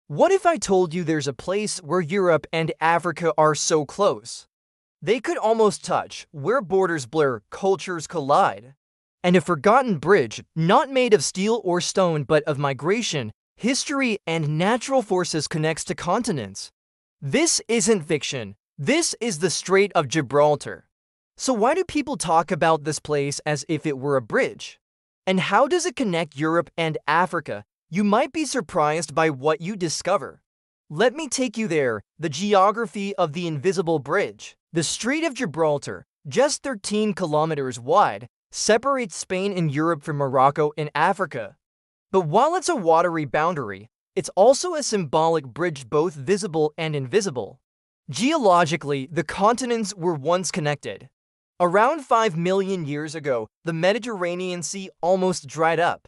What if I told you there's a place where Europe and Africa are so close? They could almost touch, where borders blur, cultures collide. And a forgotten bridge, not made of steel or stone but of migration, history, and natural forces connects to continents. This isn't fiction. This is the Strait of Gibraltar. So why do people talk about this place as if it were a bridge? And how does it connect Europe and Africa? You might be surprised by what you discover. Let me take you there, the geography of the invisible bridge. The Strait of Gibraltar, just 13 kilometers wide, separates Spain and Europe from Morocco and Africa. But while it's a watery boundary, it's also a symbolic bridge, both visible and invisible. Geologically, the continents were once connected. Around 5 million years ago, the Mediterranean Sea almost dried up.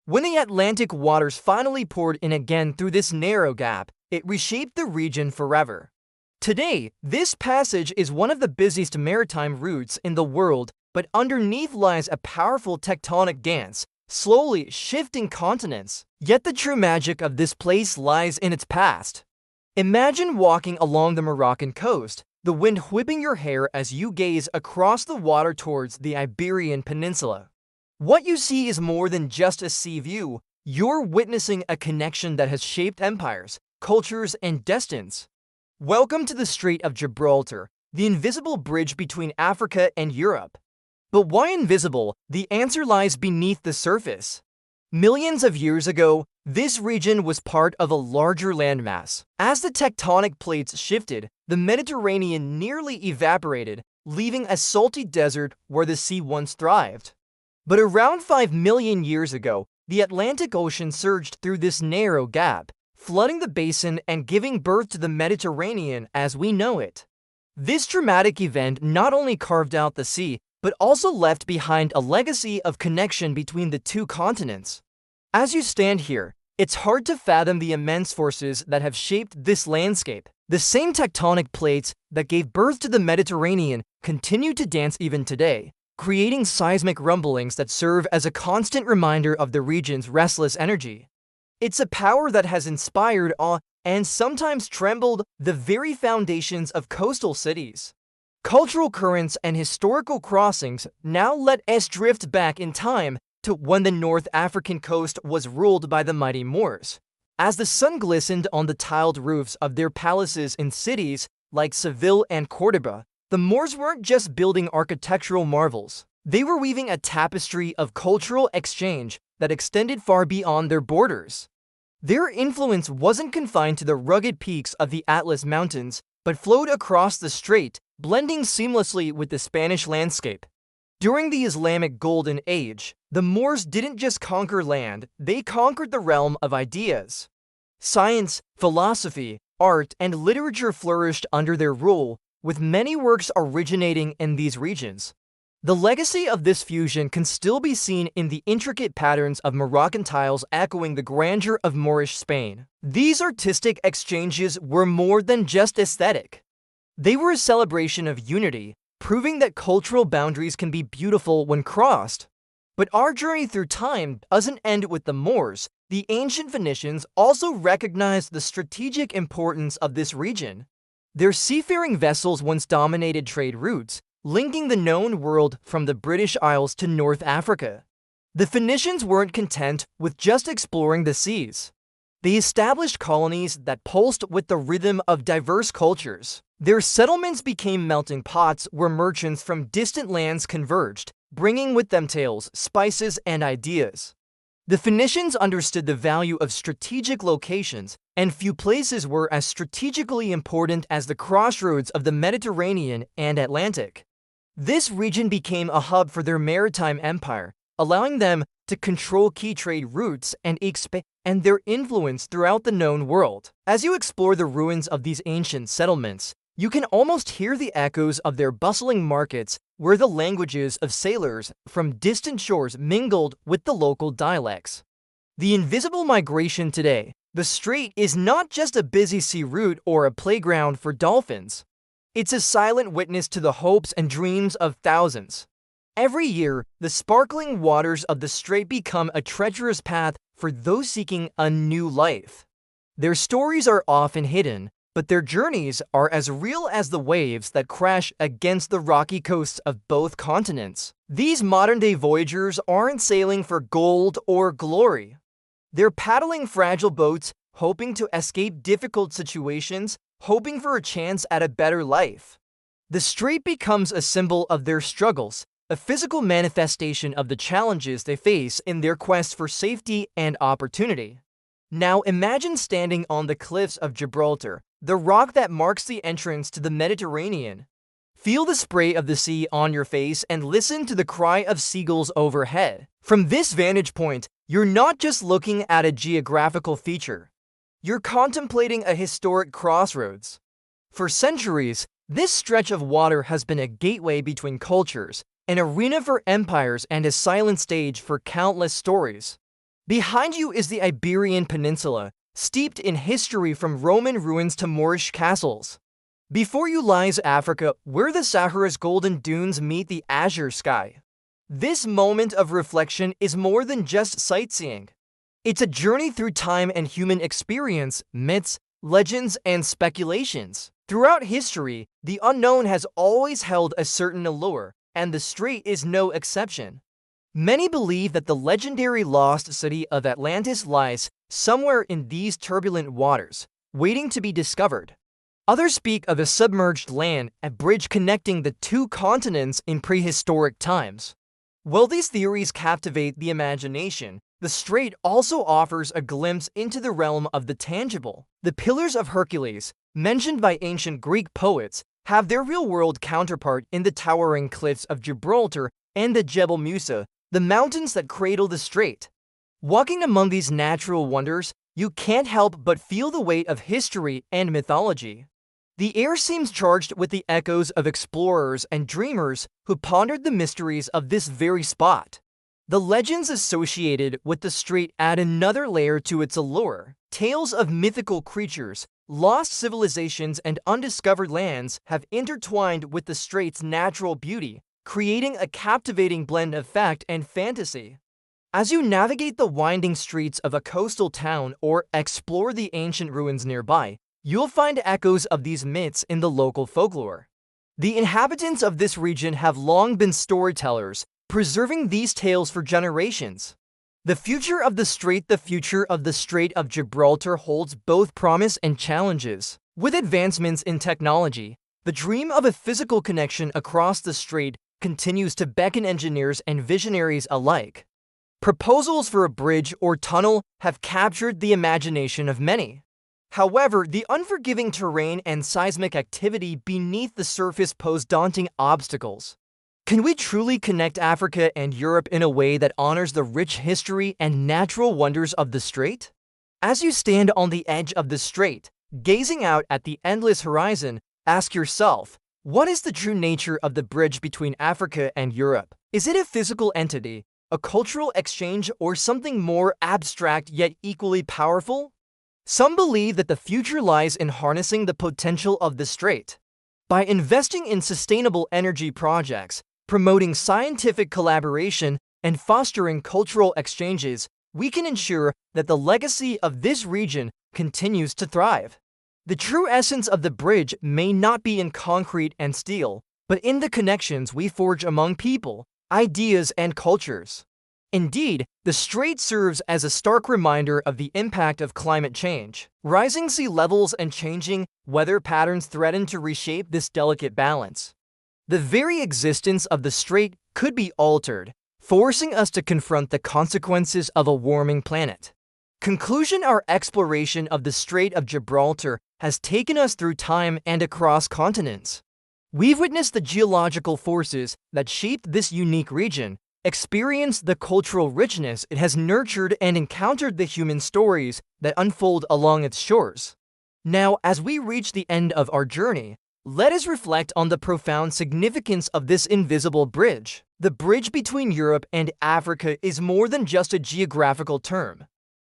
When the Atlantic waters finally poured in again through this narrow gap, it reshaped the region forever. Today, this passage is one of the busiest maritime routes in the world, but underneath lies a powerful tectonic dance, slowly shifting continents. Yet the true magic of this place lies in its past. Imagine walking along the Moroccan coast, the wind whipping your hair as you gaze across the water towards the Iberian Peninsula. What you see is more than just a sea view. You're witnessing a connection that has shaped empires, cultures, and destinies. Welcome to the Strait of Gibraltar, the invisible bridge between Africa and Europe. But why invisible? The answer lies beneath the surface. Millions of years ago, this region was part of a larger landmass. As the tectonic plates shifted, the Mediterranean nearly evaporated, leaving a salty desert where the sea once thrived. But around 5 million years ago, the Atlantic Ocean surged through this narrow gap, flooding the basin and giving birth to the Mediterranean as we know it. This dramatic event not only carved out the sea, but also left behind a legacy of connection between the two continents. As you stand here, it's hard to fathom the immense forces that have shaped this landscape. The same tectonic plates that gave birth to the Mediterranean continue to dance even today, creating seismic rumblings that serve as a constant reminder of the region's restless energy. It's a power that has inspired awe and sometimes trembled the very foundations of coastal cities. Cultural currents and historical crossings now let us drift back in time to when the North African coast was ruled by the mighty Moors. As the sun glistened on the tiled roofs of their palaces in cities like Seville and Cordoba, the Moors weren't just building architectural marvels. They were weaving a tapestry of cultural exchange that extended far beyond their borders. Their influence wasn't confined to the rugged peaks of the Atlas Mountains, but flowed across the strait, blending seamlessly with the Spanish landscape. During the Islamic Golden Age, the Moors didn't just conquer land, they conquered the realm of ideas. Science, philosophy, art, and literature flourished under their rule, with many works originating in these regions. The legacy of this fusion can still be seen in the intricate patterns of Moroccan tiles echoing the grandeur of Moorish Spain. These artistic exchanges were more than just aesthetic. They were a celebration of unity, proving that cultural boundaries can be beautiful when crossed. But our journey through time doesn't end with the Moors. The ancient Phoenicians also recognized the strategic importance of this region. Their seafaring vessels once dominated trade routes, linking the known world from the British Isles to North Africa. The Phoenicians weren't content with just exploring the seas. They established colonies that pulsed with the rhythm of diverse cultures. Their settlements became melting pots where merchants from distant lands converged, bringing with them tales, spices, and ideas. The Phoenicians understood the value of strategic locations, and few places were as strategically important as the crossroads of the Mediterranean and Atlantic. This region became a hub for their maritime empire, allowing them to control key trade routes and expand their influence throughout the known world. As you explore the ruins of these ancient settlements, you can almost hear the echoes of their bustling markets, where the languages of sailors from distant shores mingled with the local dialects. The invisible migration today, the strait is not just a busy sea route or a playground for dolphins. It's a silent witness to the hopes and dreams of thousands. Every year, the sparkling waters of the strait become a treacherous path for those seeking a new life. Their stories are often hidden, but their journeys are as real as the waves that crash against the rocky coasts of both continents. These modern-day voyagers aren't sailing for gold or glory. They're paddling fragile boats, hoping to escape difficult situations, hoping for a chance at a better life. The strait becomes a symbol of their struggles, a physical manifestation of the challenges they face in their quest for safety and opportunity. Now imagine standing on the cliffs of Gibraltar, the rock that marks the entrance to the Mediterranean. Feel the spray of the sea on your face and listen to the cry of seagulls overhead. From this vantage point, you're not just looking at a geographical feature. You're contemplating a historic crossroads. For centuries, this stretch of water has been a gateway between cultures, an arena for empires, and a silent stage for countless stories. Behind you is the Iberian Peninsula, steeped in history from Roman ruins to Moorish castles. Before you lies Africa, where the Sahara's golden dunes meet the azure sky. This moment of reflection is more than just sightseeing. It's a journey through time and human experience, myths, legends, and speculations. Throughout history, the unknown has always held a certain allure, and the strait is no exception. Many believe that the legendary lost city of Atlantis lies somewhere in these turbulent waters, waiting to be discovered. Others speak of a submerged land, a bridge connecting the two continents in prehistoric times. While these theories captivate the imagination, the strait also offers a glimpse into the realm of the tangible. The Pillars of Hercules, mentioned by ancient Greek poets, have their real-world counterpart in the towering cliffs of Gibraltar and the Jebel Musa, the mountains that cradle the strait. Walking among these natural wonders, you can't help but feel the weight of history and mythology. The air seems charged with the echoes of explorers and dreamers who pondered the mysteries of this very spot. The legends associated with the strait add another layer to its allure. Tales of mythical creatures, lost civilizations, and undiscovered lands have intertwined with the strait's natural beauty, creating a captivating blend of fact and fantasy. As you navigate the winding streets of a coastal town or explore the ancient ruins nearby, you'll find echoes of these myths in the local folklore. The inhabitants of this region have long been storytellers, preserving these tales for generations. The future of the Strait of Gibraltar holds both promise and challenges. With advancements in technology, the dream of a physical connection across the strait continues to beckon engineers and visionaries alike. Proposals for a bridge or tunnel have captured the imagination of many. However, the unforgiving terrain and seismic activity beneath the surface pose daunting obstacles. Can we truly connect Africa and Europe in a way that honors the rich history and natural wonders of the strait? As you stand on the edge of the strait, gazing out at the endless horizon, ask yourself, what is the true nature of the bridge between Africa and Europe? Is it a physical entity, a cultural exchange, or something more abstract yet equally powerful? Some believe that the future lies in harnessing the potential of the strait. By investing in sustainable energy projects, promoting scientific collaboration, and fostering cultural exchanges, we can ensure that the legacy of this region continues to thrive. The true essence of the bridge may not be in concrete and steel, but in the connections we forge among people, ideas, and cultures. Indeed, the strait serves as a stark reminder of the impact of climate change. Rising sea levels and changing weather patterns threaten to reshape this delicate balance. The very existence of the strait could be altered, forcing us to confront the consequences of a warming planet. Conclusion: our exploration of the Strait of Gibraltar has taken us through time and across continents. We've witnessed the geological forces that shaped this unique region, experienced the cultural richness it has nurtured, and encountered the human stories that unfold along its shores. Now, as we reach the end of our journey, let us reflect on the profound significance of this invisible bridge. The bridge between Europe and Africa is more than just a geographical term.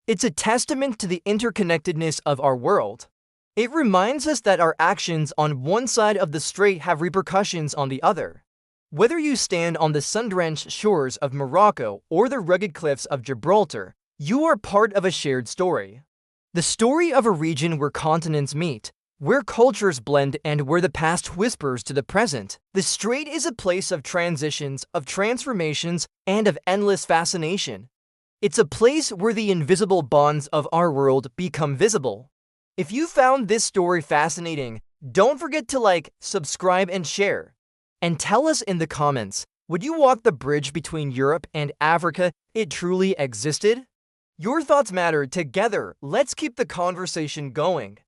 It's a testament to the interconnectedness of our world. It reminds us that our actions on one side of the strait have repercussions on the other. Whether you stand on the sun-drenched shores of Morocco or the rugged cliffs of Gibraltar, you are part of a shared story. The story of a region where continents meet, where cultures blend, and where the past whispers to the present. The Strait is a place of transitions, of transformations, and of endless fascination. It's a place where the invisible bonds of our world become visible. If you found this story fascinating, don't forget to like, subscribe, and share. And tell us in the comments, would you walk the bridge between Europe and Africa if it truly existed? Your thoughts matter. Together, let's keep the conversation going.